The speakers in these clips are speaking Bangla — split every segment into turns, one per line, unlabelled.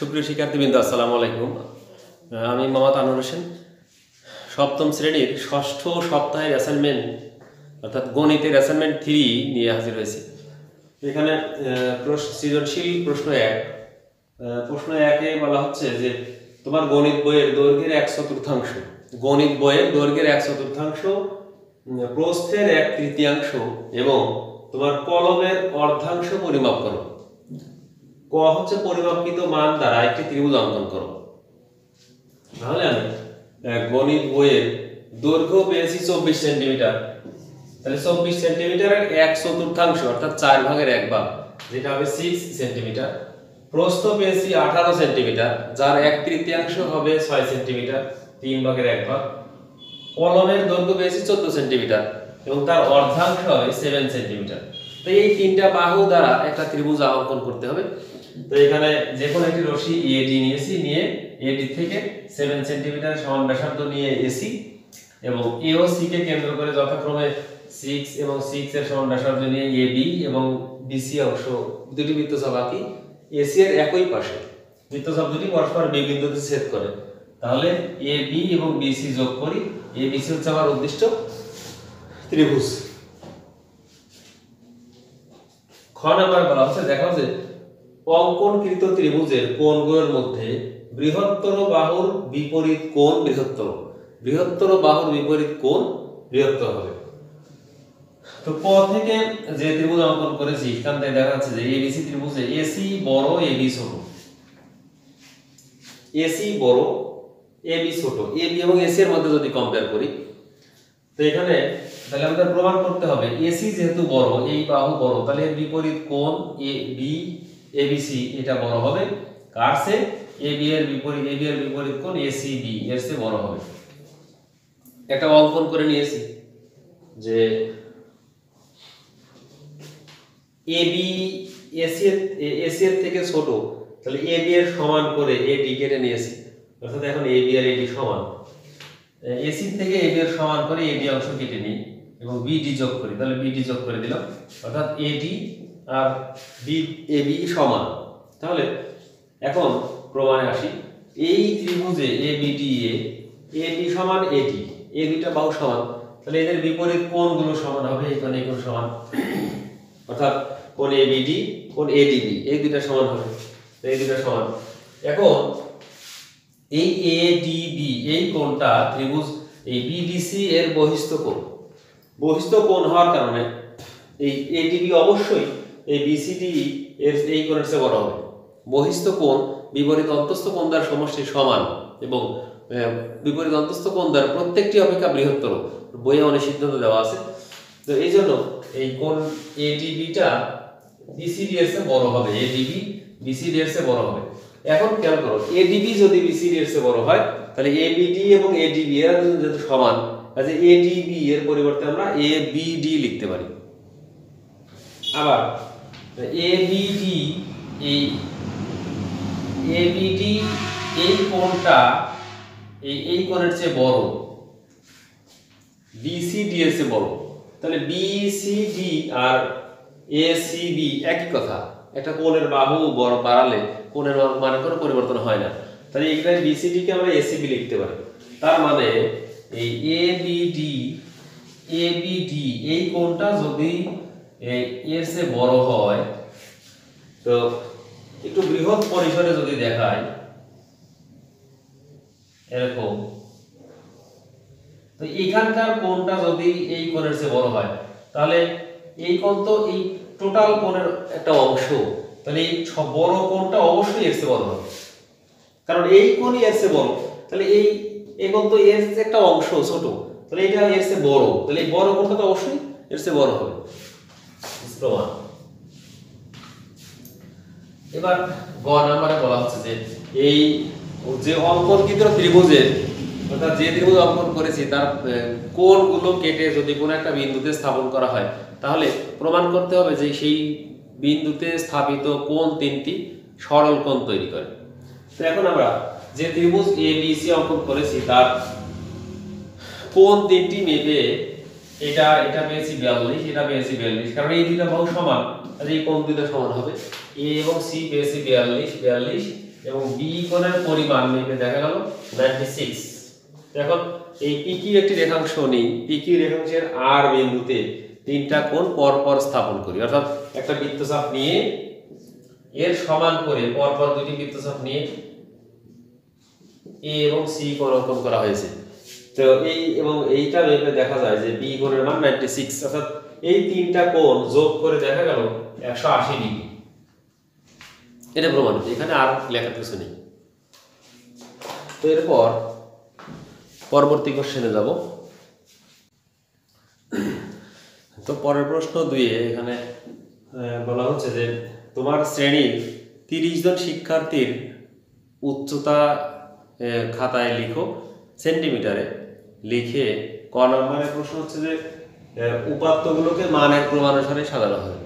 সুপ্রিয় শিক্ষার্থীবৃন্দ, আসসালামু আলাইকুম। আমি মোহাম্মদ আনোয়ার হোসেন। সপ্তম শ্রেণীর ষষ্ঠ সপ্তাহের অ্যাসাইনমেন্ট অর্থাৎ গণিতের অ্যাসাইনমেন্ট 3 নিয়ে হাজির হয়েছি। এখানে সৃজনশীল প্রশ্ন 1। প্রশ্ন 1-এ বলা হচ্ছে যে তোমার গণিত বইয়ের দৈর্ঘ্যের 1/4, গণিত বইয়ের দৈর্ঘ্যের 1/4, প্রস্থের 1/3 এবং তোমার কলমের অর্ধাংশ পরিমাপ করো। ক হচ্ছে পরিমাপকৃত মান দ্বারা একটি ত্রিভুজ অঙ্কন করো। তাহলে আমি গণিত বইয়ের দৈর্ঘ্য পেয়েছি 24 সেন্টিমিটার। তাহলে 24 সেন্টিমিটারের 1/4 অর্থাৎ 4/1 যেটা হবে 6 সেন্টিমিটার। প্রস্থ পেয়েছি 18 সেন্টিমিটার, যার 1/3 হবে 6 সেন্টিমিটার, 3/1। কলমের দৈর্ঘ্য পেয়েছি 14 সেন্টিমিটার এবং তার অর্ধাংশ হবে 7 সেন্টিমিটার। তো এই তিনটা বাহু দ্বারা একটা ত্রিভুজ অঙ্কন করতে হবে। তো এখানে যে কোনো একটি রশি এডি নিয়েছি, নিয়ে এডি থেকে 7 সেন্টিমিটার সমান ব্যাসার্ধ নিয়ে এসি এবং এ ও সি কে কেন্দ্র করে যথাক্রমে 6 এবং 6 এর সমান ব্যাসার্ধ নিয়ে এবি এবং বিসি অংশ দুটি বৃত্তচাপ আঁকি। এসি এর একই পাশে বৃত্তচাপ দুটি পরস্পর বি বিন্দুতে ছেদ করে। তাহলে এবি এবং বিসি যোগ করি। এবিসি হচ্ছে আমার উদ্দিষ্ট ত্রিভুজ। খ নাম্বার বলা হচ্ছে, দেখা হচ্ছে অঙ্কনকৃত ত্রিভুজের কোণগুলোর মধ্যে বৃহত্তর বাহুর বিপরীত কোণ বৃহত্তর। বৃহত্তর বাহুর বিপরীত কোণ বৃহত্তর হবে। তো ক থেকে যে ত্রিভুজ অঙ্কন করেছি এখান থেকে দেখা যাচ্ছে যে এবিসি ত্রিভুজে এসি বড় এবি ছোট, এসি বড় এবি ছোট। এবি এবং এসি এর মধ্যে যদি কম্পেয়ার করি, তো এখানে তাহলে আমাদের প্রমাণ করতে হবে এসি যেহেতু বড়, এই বাহু বড়, তাহলে এর বিপরীত কোণ এ বি এবিসি এটা বড় হবে। কার চেয়ে? এবি এর বিপরীত কোণ এসিবি এর চেয়ে বড় হবে। একটা অঙ্কন করে নিয়েছি যে এবি এসি এর থেকে ছোট, তাহলে এবি এর সমান করে এডি কেটে নিয়েছি। অর্থাৎ এখন এবি আর এডি সমান। এসি থেকে এবি এর সমান করে এডি অংশ কেটে নিই এবং বিডি যোগ করি। তাহলে বিডি যোগ করে দিলাম, অর্থাৎ এডি আর এবি সমান। তাহলে এখন প্রমাণে আসি। এই ত্রিভুজে এবিডি এডি সমান এডি, এই দুইটা বাহু সমান, তাহলে এদের বিপরীত কোণগুলো সমান হবে। এখানে কোণ সমান, অর্থাৎ কোণ এবিডি কোণ এডিবি এই দুইটা সমান হবে। এই দুইটা সমান। এখন এই এডিবি এই কোণটা ত্রিভুজ এই বিডিসি এর বহিস্থ কোণ। বহিস্থ কোণ হওয়ার কারণে এই এডিবি অবশ্যই এই বিসিডি এর এই কোণের চেয়ে বড় হবে। বহিস্থ কোণ বিপরীত অন্তস্থ কোণ দ্বারা সমষ্টি সমান এবং বিপরীত অন্তস্থ কোণ দ্বারা প্রত্যেকটি অপেক্ষা বৃহত্তর। বইয়ে অনেক সিদ্ধান্ত দেওয়া আছে। তো এই জন্য এই কোণ এডিবিটা বিসিডি এর চেয়ে বড় হবে। এডিবি বিসিডি এর চেয়ে বড় হবে। এখন খেয়াল করো, এডিবি যদি বিসিডি এর চেয়ে বড় হয়, তাহলে এবিডি এবং এডিবি এরা যেহেতু সমান, তাহলে এডিবি এর পরিবর্তে আমরা এবিডি লিখতে পারি। আবার এবিডি এই কোণটা এই কোণের চেয়ে বড়, বিসিডি এর চেয়ে বড়। তাহলে বিসিডি আর এসিবি একই কথা। একটা কোণের বাহু বড় বাড়ালে কোণের মানে কোনো পরিবর্তন হয় না। তাহলে এখানে বিসিডি কে আমরা এসিবি লিখতে পারি। তার মানে এই এবিডি এই কোণটা যদি এর চেয়ে বড় হয়, তো একটু বৃহৎ পরিসরে যদি দেখায় এরকম, তো এখানকার কোণটা যদি এই কোণের চেয়ে বড় হয়, তাহলে এই কোণ তো এই টোটাল কোণের একটা অংশ। তাহলে এই বড় কোণটা অবশ্যই এর চেয়ে বড় হবে, কারণ এই কোণই এর চেয়ে বড়। তাহলে এই কোণ তো এর চেয়ে একটা অংশ ছোট, তাহলে এটা এর চেয়ে বড়, তাহলে এই বড় কোণটা তো অবশ্যই এর চেয়ে বড় হবে। প্রমাণ। এবার গ নাম্বারে বলা হচ্ছে যে এই যে অঙ্কনকৃত ত্রিভুজের অর্থাৎ যে ত্রিভুজ অঙ্কন করেছি তার কোণগুলো কেটে যদি কোনো একটা বিন্দুতে স্থাপন করা হয়, তাহলে প্রমাণ করতে হবে যে সেই বিন্দুতে স্থাপিত কোণ তিনটি সরল কোণ তৈরি করে। তো এখন আমরা যে ত্রিভুজ এবিসি অঙ্কন করেছি তার কোণ তিনটি মেপে এটা পেয়েছি 42, এটা পেয়েছি 42, কারণ এই দুইটা বাহু সমান, তাহলে এই কোণ দুটো সমান হবে। এ এবং সি পেয়েছি 42, এবং বি কোণের পরিমাণ মেপে দেখা গেল 96। এখন এই পিকিউ একটি রেখাংশ নেই, পিকিউ রেখাংশের আর বিন্দুতে তিনটা কোণ পরপর স্থাপন করি, অর্থাৎ একটা বৃত্তচাপ নিয়ে এর সমান করে পরপর দুটি বৃত্তচাপ নিয়ে এ এবং সি কোণ অঙ্কন করা হয়েছে। তো এই এবং এইটা মেপে দেখা যায় যে বি কোণের মান 96, অর্থাৎ এই তিনটা কোণ যোগ করে দেখা গেল 180 ডিগ্রি। এটা প্রমাণিত, এখানে আর লেখার কিছু নেই। তো এরপর পরবর্তী কোশ্চেনে যাব। তো পরের প্রশ্ন 2 এখানে বলা হচ্ছে যে তোমার শ্রেণীর 30 জন শিক্ষার্থীর উচ্চতা খাতায় লিখো সেন্টিমিটারে, লিখে ক নম্বরের প্রশ্ন হচ্ছে যে উপাত্তগুলোকে মানের ক্রমানুসারে সাজানো হয়।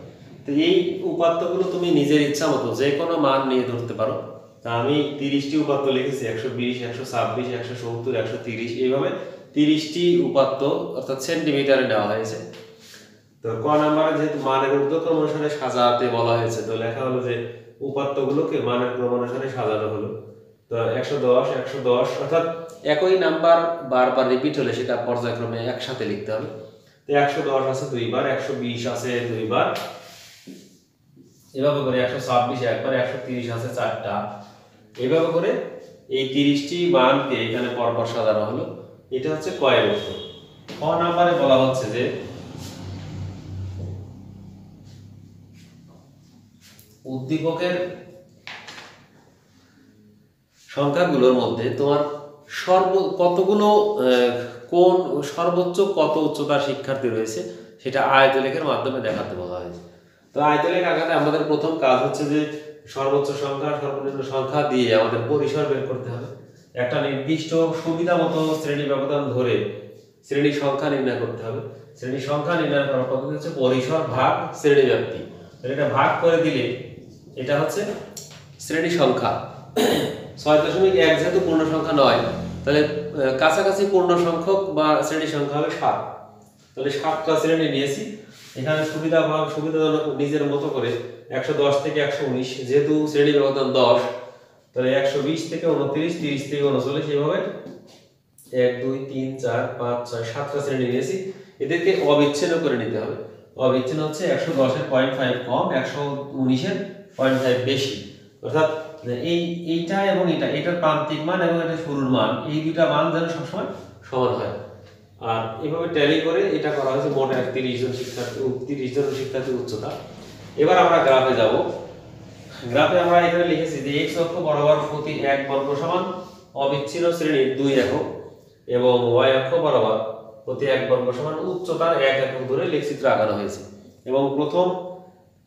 তো এই উপাত্তগুলো তুমি নিজের ইচ্ছা মতো যে কোনো মান নিয়ে ধরতে পারো। তা আমি 30টি উপাত্ত লিখেছি, 120, 126, 170, 130, এইভাবে 30টি উপাত্ত অর্থাৎ সেন্টিমিটারে নেওয়া হয়েছে। তো ক নম্বরে যেহেতু মানের ঊর্ধ্বক্রম অনুসারে সাজাতে বলা হয়েছে, তো লেখা হলো যে উপাত্তগুলোকে মানের ক্রম অনুসারে সাজানো হলো। তো 110, 110 অর্থাৎ একই নাম্বার বারবার রিপিট হলে সেটা পর্যায়ক্রমে একসাথে লিখতে হবে। তো 110 আছে দুইবার, 120 আছে দুইবার, এভাবে করে 126 একবার, 130 আছে চারটা, এভাবে করে এই 30টি মানকে এখানে পরপর সাজানো হলো। এটা হচ্ছে কয়ের উত্তর। ক নম্বরে বলা হচ্ছে যে উদ্দীপকের সংখ্যাগুলোর মধ্যে তোমার কতগুলো কোন সর্বোচ্চ কত উচ্চতার শিক্ষার্থী রয়েছে সেটা আয়তলেখের মাধ্যমে দেখাতে বলা হয়েছে। তো আয়তলেখ আঁকাতে আমাদের প্রথম কাজ হচ্ছে যে সর্বোচ্চ সংখ্যা সর্বনিম্ন সংখ্যা দিয়ে আমাদের পরিসর বের করতে হবে। একটা নির্দিষ্ট সুবিধা মতো শ্রেণী ব্যবধান ধরে শ্রেণীর সংখ্যা নির্ণয় করতে হবে। শ্রেণীর সংখ্যা নির্ণয় করার পদ্ধতি হচ্ছে পরিসর ভাগ শ্রেণী ব্যাপ্তি। এটা ভাগ করে দিলে এটা হচ্ছে শ্রেণী সংখ্যা। 6.1 যেহেতু পূর্ণ সংখ্যা নয়, তাহলে কাছাকাছি পূর্ণ সংখ্যক বা শ্রেণী সংখ্যা হবে 7। তাহলে 7টা শ্রেণী নিয়েছি। এখানে সুবিধাজনক নিজের মতো করে 110 থেকে 119, যেহেতু শ্রেণী ব্যবধান 10, তাহলে 120 থেকে 29, 30 থেকে 39, এইভাবে 1 2 3 4 5 6 7টা শ্রেণী নিয়েছি। এদেরকে অবিচ্ছিন্ন করে নিতে হবে। অবিচ্ছিন্ন হচ্ছে 110 এর 0.5 কম, 119 এর 0.5 বেশি, অর্থাৎ এইটা এবং এটার প্রান্তিক মান এবং এটা শুরুর মান, এই দুইটা মান যেন সবসময় সমান হয়। আর এভাবে ট্যালি করে এটা করা হয়েছে মোট 30 জন শিক্ষার্থীর উচ্চতা। এবার আমরা গ্রাফে যাব। গ্রাফে আমরা এখানে লিখেছি যে x অক্ষ বরাবর প্রতি 1 বর্গ সমান অবিচ্ছিন্ন শ্রেণীর 2 একক এবং y অক্ষ বরাবর প্রতি 1 বর্গ সমান উচ্চতার 1 একক ধরে লেখচিত্র আঁকানো হয়েছে। এবং প্রথম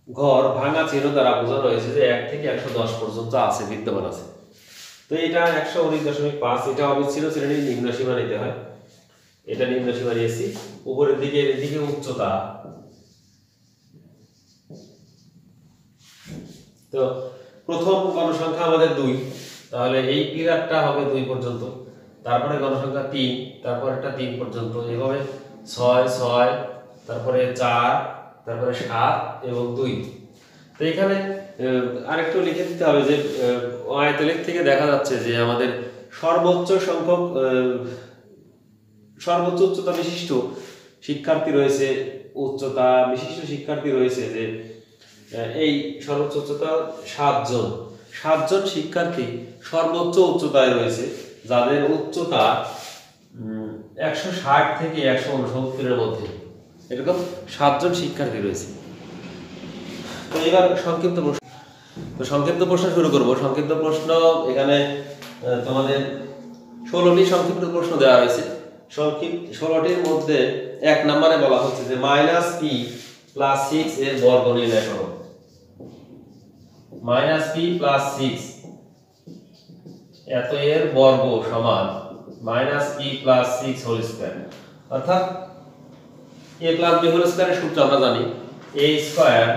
ঘর ভাঙা চিহ্ন দ্বারা বোঝানো হয়েছে যে 1 থেকে 110 পর্যন্ত আছে, বিদ্যমান আছে। তো এটা 119.5, এটা অবিচ্ছিন্ন শ্রেণীর নিম্ন সীমা নিতে হয়। এটা নিম্ন সীমা নিয়েছি। উপরের দিকে এদিকে উচ্চতা, তো প্রথম গণসংখ্যা আমাদের 2, তাহলে এই পিলারটা হবে 2 পর্যন্ত, তারপরে গণসংখ্যা 3, তারপর এটা 3 পর্যন্ত, এভাবে 6 6, তারপরে 4, তারপরে 7 এবং 2। তো এখানে আরেকটু লিখে দিতে হবে যে আয়তলেখ থেকে দেখা যাচ্ছে যে আমাদের সর্বোচ্চ উচ্চতা বিশিষ্ট শিক্ষার্থী রয়েছে যে এই সর্বোচ্চ উচ্চতা 7 জন শিক্ষার্থী সর্বোচ্চ উচ্চতায় রয়েছে, যাদের উচ্চতা 160 থেকে 169 এর মধ্যে, এরকম 7 জন শিক্ষার্থী রয়েছে। তো এবার সংক্ষিপ্ত প্রশ্ন শুরু করব। সংক্ষিপ্ত প্রশ্ন এখানে তোমাদের 16টি সংক্ষিপ্ত প্রশ্ন দেওয়া হয়েছে। 16টির মধ্যে 1 নম্বরে বলা হচ্ছে যে -p + 6 এর বর্গ নির্ণয় করো। -p + 6 এত এর বর্গ সমান -p + 6 হোল স্কয়ার, অর্থাৎ a + b হোল স্কয়ারের সূত্র আমরা জানি, a square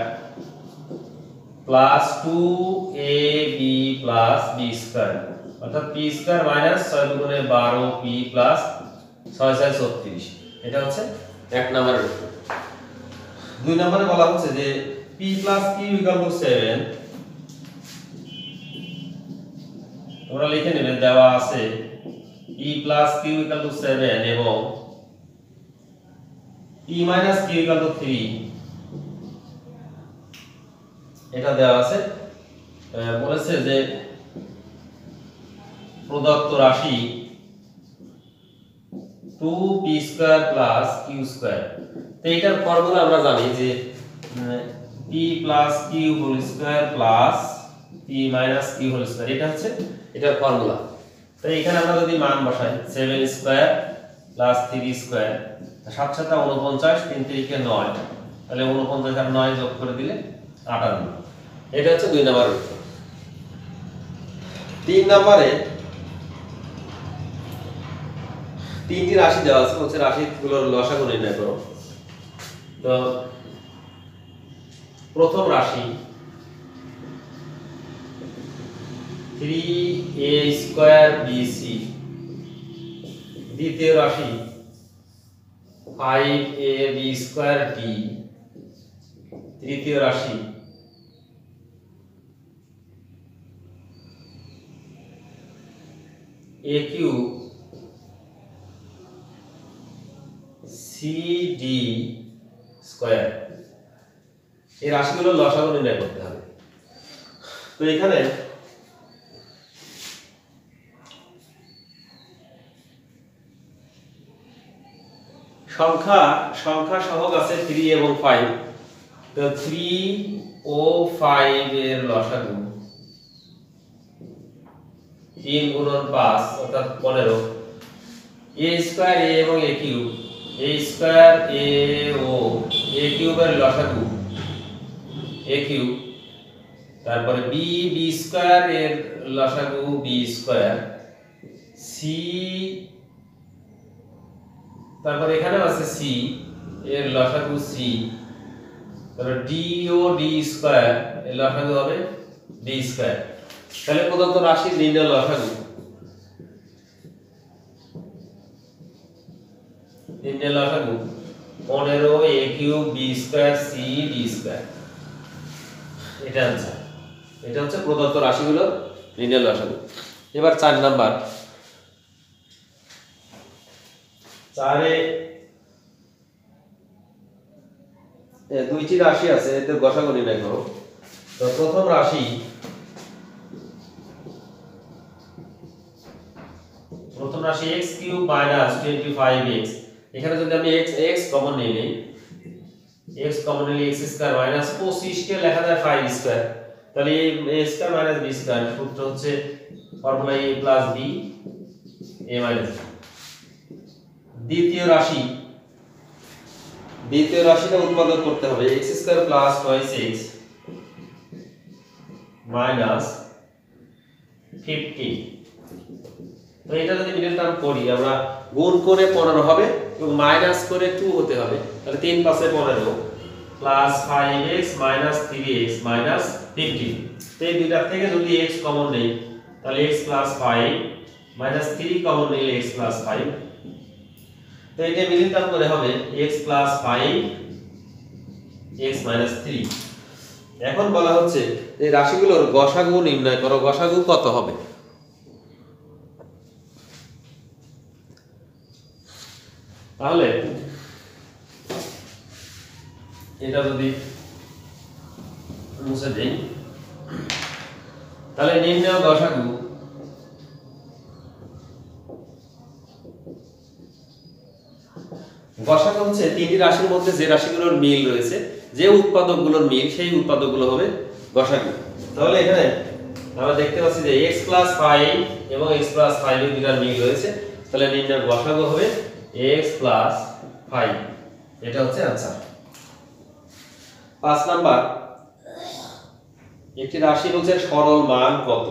plus 2ab plus b square, অর্থাৎ p স্কয়ার মাইনাস 6 দুগুণে 12 p প্লাস 6 6 36। এটা হচ্ছে 1 নম্বরের উত্তর। 2 নম্বরে বলা হচ্ছে যে p + q = 7, p তোমরা লিখে নেবে দেওয়া আছে p plus q equal to 7 এবং p minus q equal to 3 এটা দেওয়া আছে। বলেছে যে প্রদত্ত রাশি 2p square plus q square. তো এটার ফর্মুলা আমরা জানি যে p plus q whole square plus p minus q whole square, এটা হচ্ছে এটার ফর্মুলা। তো এখানে আমরা যদি মান বসাই 7 স্কয়ার প্লাস 3 স্কয়ার 7 7 49 3 3 9, তাহলে 49 আর 9 যোগ করে দিলে 58। এটা হচ্ছে 2 নম্বর উত্তর। 3 নম্বরে তিনটি রাশি দেওয়া আছে, হচ্ছে রাশিগুলোর লসাগু নির্ণয় করো। তো প্রথম রাশি 3a স্কয়ার bc, দ্বিতীয় রাশি 5ab স্কয়ার d, তৃতীয় রাশি aq cd স্কয়ার। এই রাশিগুলোর লসাগু নির্ণয় করতে হবে। তো এখানে সংখ্যা সহগ আছে 3 এবং 5। তো 3 ও 5 এর লসাগু 3 গুণন 5 অর্থাৎ 15। a স্কয়ার a এবং a cube, a square a ও a কিউবের লসাগু a কিউব। তারপরে b স্কয়ার এর লসাগু b স্কয়ার, c তারপরে এখানে আছে c এর লসাগু c, তারপরে d ও d স্কয়ার এর লসাগু হবে d স্কয়ার। তাহলে প্রদত্ত রাশির নির্ণয় লসাগু, নির্ণয় লসাগু 15 a cube b square c d square. এটা आंसर। এটা হচ্ছে প্রদত্ত রাশিগুলোর নির্ণয় লসাগু। এবার 4 নাম্বার, 4 এ দুইটি রাশি আছে, এদের লসাগু নির্ণয় করো। তো প্রথম রাশি x কিউব মাইনাস 25x, এখানে যদি আমি x কমন নিয়ে নেই, x কমন নিলে x স্কয়ার মাইনাস 25 কে লেখা যায় 5 স্কয়ার, তাহলে a square minus b square সূত্র হচ্ছে formula a plus b a minus b। দ্বিতীয় রাশিটা উৎপাদক করতে হবে, x square plus 2x minus 15। তো এটা যদি মিডল টার্ম করি, আমরা গুণ করে 15 হবে এবং মাইনাস করে 2 হতে হবে, তাহলে 3 5 এ 15 plus 5x minus 3x minus 15। তো এই দুইটা থেকে যদি x কমন নেই, তাহলে x প্লাস 5 মাইনাস 3 কমন নিলে x প্লাস 5। তো এটা মিডল টার্ম করে হবে x প্লাস 5 x মাইনাস 3। এখন বলা হচ্ছে এই রাশিগুলোর গসাগু নির্ণয় করো। গসাগু কত হবে? তাহলে এটা যদি মুছে দেই, তাহলে নির্ণয় গসাগু হচ্ছে তিনটি রাশির মধ্যে যে রাশিগুলোর মিল রয়েছে, যে উৎপাদকগুলোর মিল, সেই উৎপাদকগুলো হবে গসাগু। তাহলে এখানে আমরা দেখতে পাচ্ছি যে x প্লাস 5 এবং x প্লাস 5 এর দুটার মিল রয়েছে, তাহলে নির্ণয় গসাগু হবে x প্লাস 5। এটা হচ্ছে आंसर। 5 নাম্বার, একটি রাশি বলছে সরল মান কত?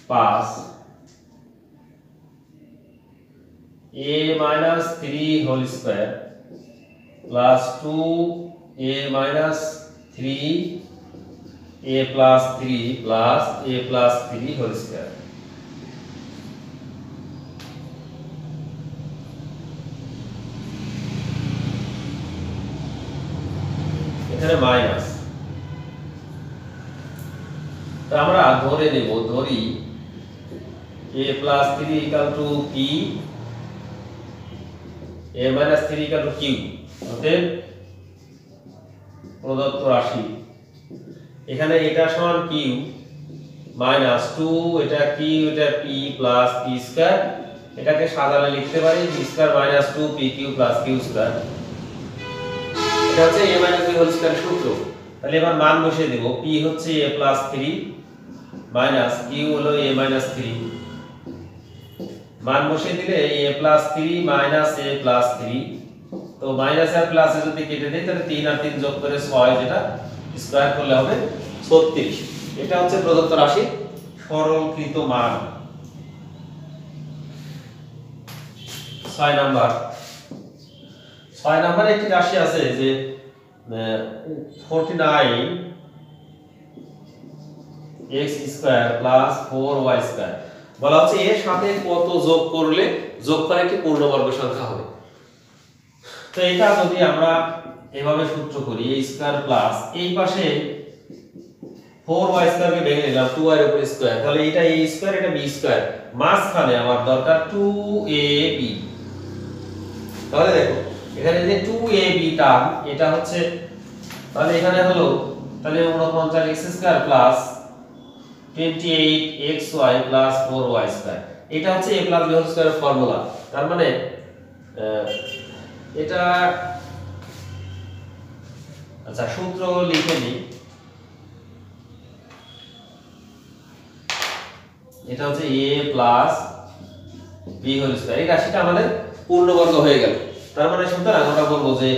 5 a minus 3 whole square plus 2a minus 3 a plus 3 plus a plus 3 whole square। এখানে মাইনাস, তো আমরা ধরে নেব, ধরি a plus 3 equal to p, a minus 3 equal to q। অতএব প্রদত্ত রাশি এখানে এটা সমান q মাইনাস 2, এটা q, এটা p প্লাস p স্কয়ার, এটাকে সাজালে লিখতে পারি p square minus 2pq plus q square. এটা হচ্ছে a minus b whole square সূত্র। তাহলে এবার মান বসিয়ে দেব, p হচ্ছে a প্লাস 3 মাইনাস q হলো a মাইনাস 3। মান বসিয়ে দিলে a plus 3 minus a plus 3, তো মাইনাস আর প্লাস এ যদি কেটে দেই তাহলে 3 আর 3 যোগ করে 6, যেটা স্কয়ার করলে হবে 36। এটা হচ্ছে প্রদত্ত রাশি সরলীকৃত মান। 6 নম্বরে একটি রাশি আছে যে 49x square plus 4y square. বলা হচ্ছে এর সাথে কত যোগ করলে যোগফল একটি পূর্ণবর্গ সংখ্যা হবে। তো এটা যদি আমরা এভাবে সূত্র করি a স্কয়ার প্লাস এই পাশে 4y স্কয়ার কে ভেঙে নিলাম 2y এর উপর স্কয়ার, তাহলে এটা a স্কয়ার, এটা b স্কয়ার, মাঝখানে আমার দরকার 2ab। তাহলে দেখো এখানে যে 2ab টার্ম এটা হচ্ছে, তাহলে এখানে হলো তাহলে 49x square plus 28xy plus 4y square. এটা হচ্ছে a প্লাস b হোল স্কয়ারের ফর্মুলা। তার মানে এটা আচ্ছা সূত্র লিখে নিই। এটা হচ্ছে a plus b whole square. এই রাশিটা আমাদের পূর্ণবর্গ হয়ে গেল। তার মানে সুতরাং আমরা বলবো যে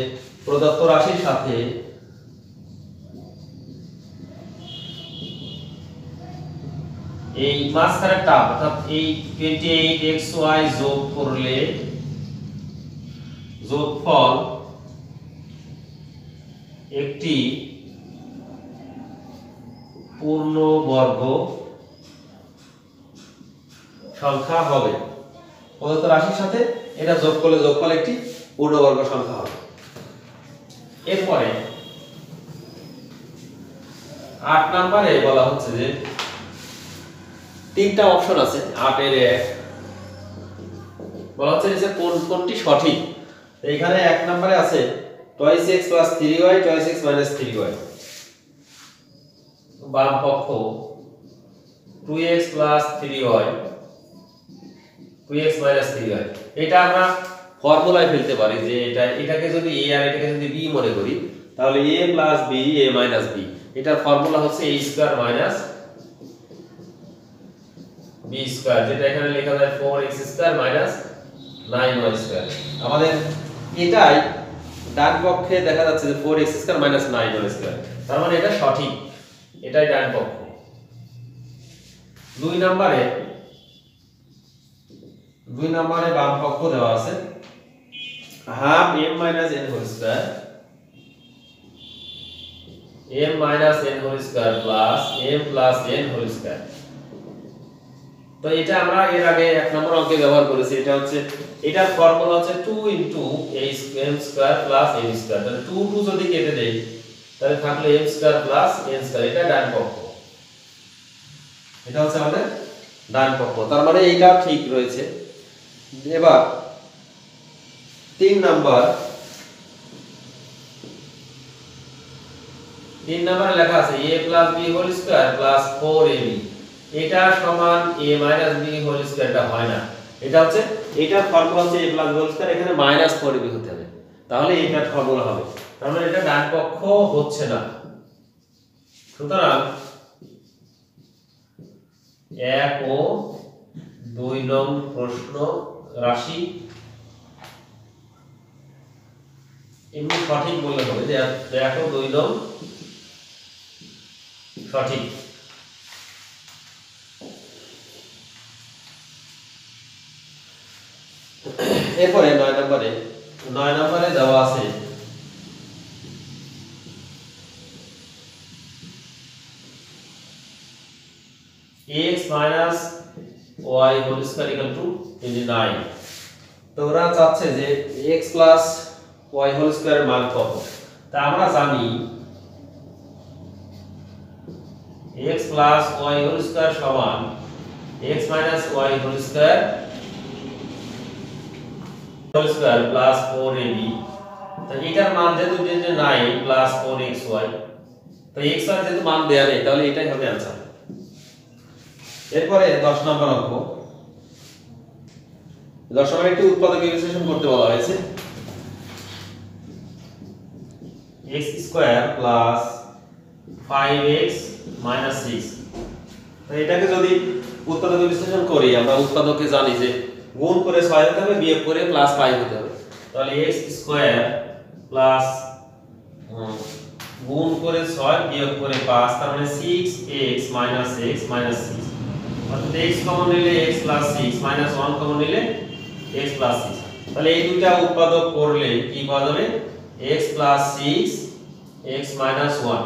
প্রদত্ত রাশির সাথে এই মাঝখানের টার্ম অর্থাৎ এই 28xy যোগ করলে যোগফল একটি পূর্ণবর্গ সংখ্যা হবে। প্রদত্ত রাশির সাথে এটা যোগ করলে যোগফল একটি পূর্ণবর্গ সংখ্যা হবে। এরপরে 8 নম্বরে বলা হচ্ছে যে তিনটা অপশন আছে 8 এর 1, বলা হচ্ছে যে কোনটি সঠিক। এখানে 1 নম্বরে আছে 2x + 3y 2x - 3y, বাম পক্ষ 2x + 3y 2x - 3y। এটা আমরা ফর্মুলায় ফেলতে পারি যে এটাকে যদি a আর এটাকে যদি b মনে করি তাহলে a + b a - b, এটার ফর্মুলা হচ্ছে a² - b², যেটা এখানে লেখা যায় 4x² - 9y²। আমাদের এটাই ডান পক্ষে দেখা যাচ্ছে যে 4x² - 9y², তার মানে এটা সঠিক, এটাই ডান পক্ষ। 2 নম্বরে বাম পক্ষ দেওয়া আছে half m - n² m - n² plus m plus n²। তো এটা আমরা এর আগে 1 নম্বর অঙ্কে ব্যবহার করেছি। এটা হচ্ছে এটার ফর্মুলা হচ্ছে 2 * m² প্লাস n²। তাহলে 2 যদি কেটে দেই তাহলে থাকলো m² প্লাস n²। এটা ডান পক্ষ, এটা হচ্ছে আমাদের ডান পক্ষ। তার মানে এইটা ঠিক রয়েছে। এবার 3 নম্বরে লেখা আছে a + b whole square plus 4ab, এটা সমান a - b হোল স্কয়ার। এটা হয় না, এটা হচ্ছে এটার ফর্মুলা হচ্ছে a + b হোল স্কয়ার, এখানে -4ab হতে হবে, তাহলে এটার ফর্মুলা হবে। তার মানে এটা ডান পক্ষ হচ্ছে না। সুতরাং 1 ও 2 নং প্রশ্ন রাশি এমনি সঠিক বললে হবে যে 1 ও 2 নং সঠিক। এরপরে 9 নম্বরে দেওয়া আছে x - y whole square equal to 9। তো ওরা চাচ্ছে যে x + y হোল স্কয়ারের মান কত। তা আমরা জানি x plus y whole square সমান x minus y whole square plus 4ab। তো এটার মান যেহেতু যে নাই প্লাস 4xy, তো x এর যেহেতু মান দেয়া নেই তাহলে এটাই হবে आंसर। এরপরে 10 নম্বর অঙ্ক। 10 নম্বরে একটি উৎপাদক বিশ্লেষণ করতে বলা হয়েছে। x square plus 5x minus 6। তো এটাকে যদি উৎপাদক বিশ্লেষণ করি, আমরা উৎপাদকে জানি যে গুণ করে 6 হতে হবে, বিয়োগ করে প্লাস 5 হতে হবে। তাহলে x স্কয়ার প্লাস গুণ করে 6 বিয়োগ করে 5, তার মানে 6x মাইনাস x মাইনাস 6। অর্থাৎ x কমন নিলে x প্লাস 6 মাইনাস 1 কমন নিলে x প্লাস 6। তাহলে এই দুইটা উৎপাদক করলে কি পাওয়া যাবে? x প্লাস 6 x মাইনাস 1,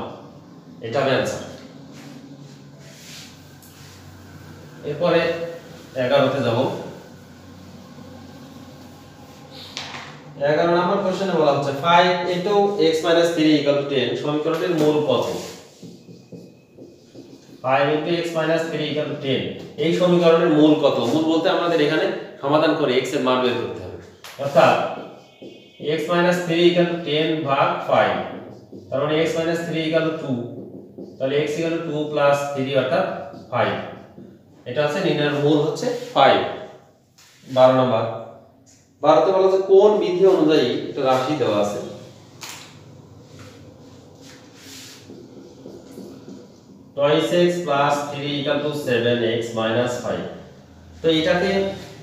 এটা হবে आंसर। এরপরে 11 তে যাব। 11 নম্বর কোশ্চেনে বলা হচ্ছে 5 into x minus 3 equal to 10 সমীকরণটির মূল কত? 5 into x minus 3 equal to 10 এই সমীকরণের মূল কত? মূল বলতে আমাদের এখানে সমাধান করে x এর মান বের করতে হবে। অর্থাৎ x minus 3 equal to 10 ভাগ 5, তার মানে x minus 3 equal to 2, তাহলে x equal to 2 plus 3 অর্থাৎ 5। এটা আছে নির্ণয়ের মূল হচ্ছে 5। 12 নম্বর। 12 তে বলা আছে কোন বিধি অনুযায়ী একটা রাশি দেওয়া আছে, 2x plus 3 equal to 7x minus 5। তো এটাকে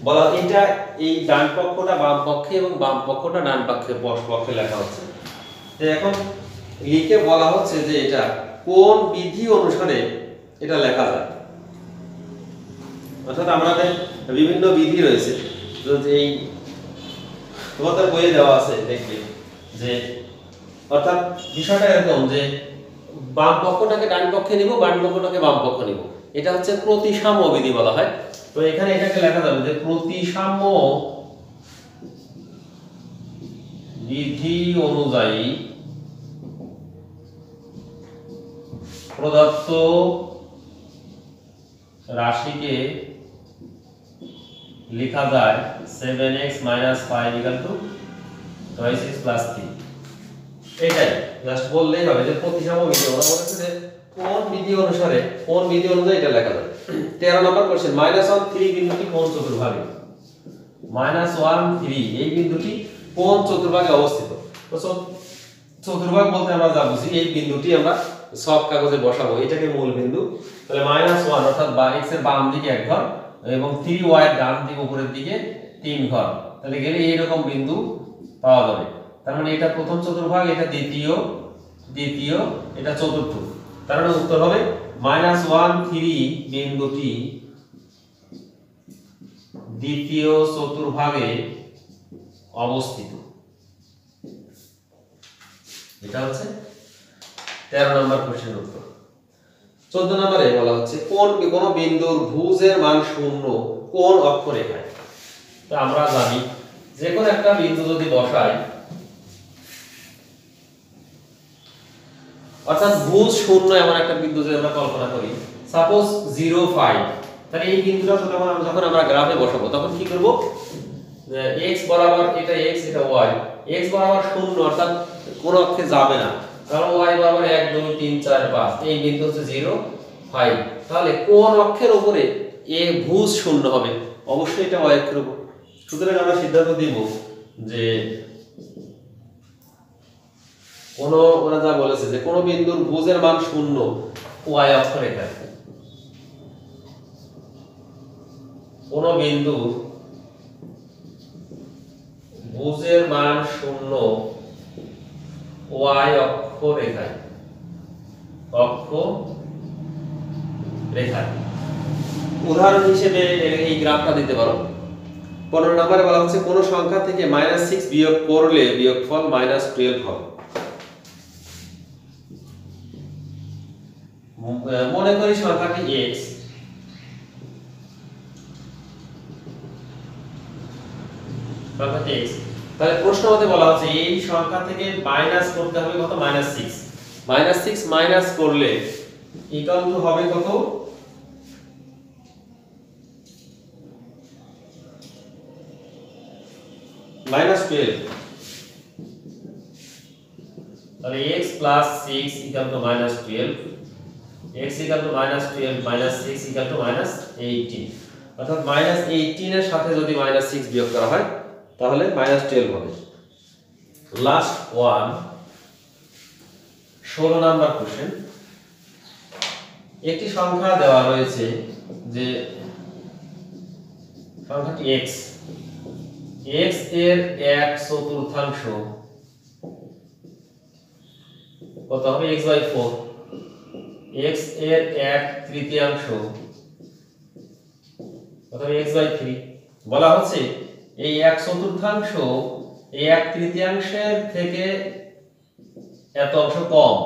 বলা, এটা এই ডান পক্ষটা বাম পক্ষে এবং বাম পক্ষটা ডান পক্ষে লেখা হচ্ছে। তো এখন লিখে বলা হচ্ছে যে এটা কোন বিধি অনুসারে এটা লেখা যায়। অর্থাৎ আমাদের বিভিন্ন বিধি রয়েছে, যে এই তোমাদের বইয়ে দেওয়া আছে দেখবে যে, অর্থাৎ বিষয়টা এরকম যে বাম পক্ষটাকে ডান পক্ষে নিব, ডান পক্ষটাকে বাম পক্ষে নিব, এটা হচ্ছে প্রতিসাম্য বিধি বলা হয়। তো এখানে এটাকে লেখা যাবে যে প্রতিসাম্য বিধি অনুযায়ী প্রদত্ত রাশিকে লেখা যায় 7x 5 2x 3। এটাই জাস্ট বললেই হবে যে প্রতিসাম্য বিধি। ওরা বলেছে যে কোন বিধি অনুসারে, কোন বিধি অনুযায়ী এটা লেখা যায়। 13 নম্বর কোশ্চেন, -1 3 বিন্দুটি কোন চতুর্ভাগে? -1 3 এই বিন্দুটি কোন চতুর্ভাগে অবস্থিত? তো চতুর্ভাগ বলতে আমরা যা বুঝি, এই বিন্দুটি আমরা সব কাগজে বসাবো, এটাকে মূল বিন্দু। তাহলে -1 অর্থাৎ x এর বাম দিকে এক ঘর এবং 3y এর ডান দিকে উপরের দিকে 3 ঘর, তাহলে গেলে এইরকম বিন্দু পাওয়া যাবে। তার মানে এটা প্রথম চতুর্ভাগ, এটা দ্বিতীয়, এটা চতুর্থ। তার মানে উত্তর হবে -1 3 বিন্দুটি দ্বিতীয় চতুর্ভাগে অবস্থিত। এটা হচ্ছে 13 নম্বর কোশ্চেনের উত্তর। 14 নম্বরে বলা হচ্ছে কোন বিন্দুর ভুজের মান 0 কোন অক্ষরেখায়? তো আমরা জানি যে কোন একটা বিন্দু যদি বসাই, অর্থাৎ ভুজ 0 এমন একটা বিন্দু যদি আমরা কল্পনা করি, সাপোজ 0 5, তাহলে এই বিন্দুটা যখন আমরা গ্রাফে বসাবো তখন কি করব? x বরাবর, এটা x এটা y, x বরাবর 0 অর্থাৎ কোন অক্ষে যাবে না, কারণ y বরাবর 1 2 3 4 5, এই বিন্দু হচ্ছে 0 5। তাহলে কোন অক্ষের উপরে এ ভুজ 0 হবে? অবশ্যই এটা y অক্ষের উপর। সুতরাং আমরা সিদ্ধান্ত দিব যে ওরা যা বলেছে যে কোন বিন্দুর ভুজের মান 0 y অক্ষরেখায়, কোন বিন্দুর ভুজের মান 0 y অক্ষরেখায়, উদাহরণ হিসেবে এই গ্রাফটা দিতে পারো। 15 নম্বরে বলা হচ্ছে কোন সংখ্যা থেকে -6 বিয়োগ করলে বিয়োগফল -12 হবে। মনে করি সংখ্যাটি x, সংখ্যাটি x, তাহলে প্রশ্ন মতে বলা হচ্ছে এই সংখ্যা থেকে মাইনাস করতে হবে কত? -6 মাইনাস করলে ইকুয়াল টু হবে কত, -12। তাহলে x plus 6 equal to -12, x equal to -12 -6 equal to -18, অর্থাৎ -18 এর সাথে যদি -6 বিয়োগ করা হয় তাহলে -12 হবে। Last one, 16 number question. একটি সংখ্যা দেওয়া রয়েছে যে সংখ্যাটি x, x এর 1/4 কত হবে, x/4, x এর 1/3 কত হবে, x/3। বলা হচ্ছে এই 1/4 এই 1/3 থেকে এত অংশ কম।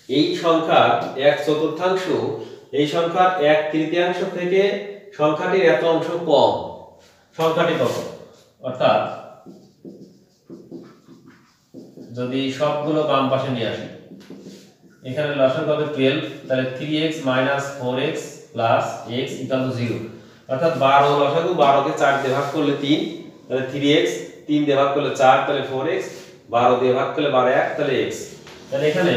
এই সংখ্যার 1/4 এই সংখ্যার 1/3 থেকে সংখ্যাটির এত অংশ কম, সংখ্যাটি কত? অর্থাৎ যদি সবগুলো বাম পাশে নিয়ে আসি, এখানে লসাগু হবে 12, তাহলে 3x - 4x + x = 0, অর্থাৎ 12 লসাগু, 12 কে 4 দিয়ে ভাগ করলে 3, তাহলে 3x, 3 দিয়ে ভাগ করলে 4, তাহলে 4x, 12 দিয়ে ভাগ করলে 12 1, তাহলে x। তাহলে এখানে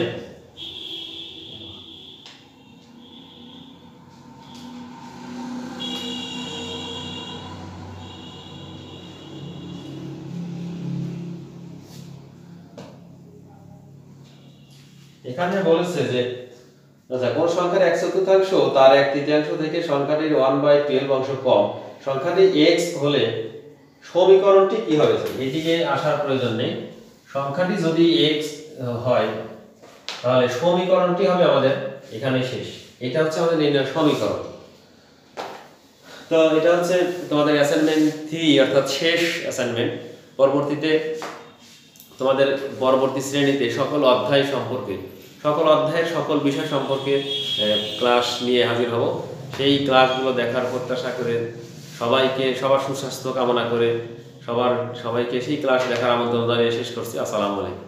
বলেছে যে আচ্ছা, কোন সংখ্যার 1/4 তার 1/3 থেকে সংখ্যাটির 1/12 অংশ কম, সংখ্যাটি x হলে সমীকরণটি কি হবে? এদিকে আসার প্রয়োজন নেই। সংখ্যাটি যদি x হয় তাহলে সমীকরণটি হবে আমাদের এখানে শেষ। এটা হচ্ছে আমাদের নির্ণয় সমীকরণ। তো এটা হচ্ছে তোমাদের অ্যাসাইনমেন্ট 3, অর্থাৎ শেষ অ্যাসাইনমেন্ট। পরবর্তীতে তোমাদের পরবর্তী শ্রেণীতে সকল অধ্যায় সম্পর্কে, সকল অধ্যায়ের সকল বিষয় সম্পর্কে ক্লাস নিয়ে হাজির হব। সেই ক্লাসগুলো দেখার প্রত্যাশা করে সবার সুস্বাস্থ্য কামনা করে সবাইকে সেই ক্লাস দেখার আমন্ত্রণ জানিয়ে শেষ করছি। আসসালামু আলাইকুম।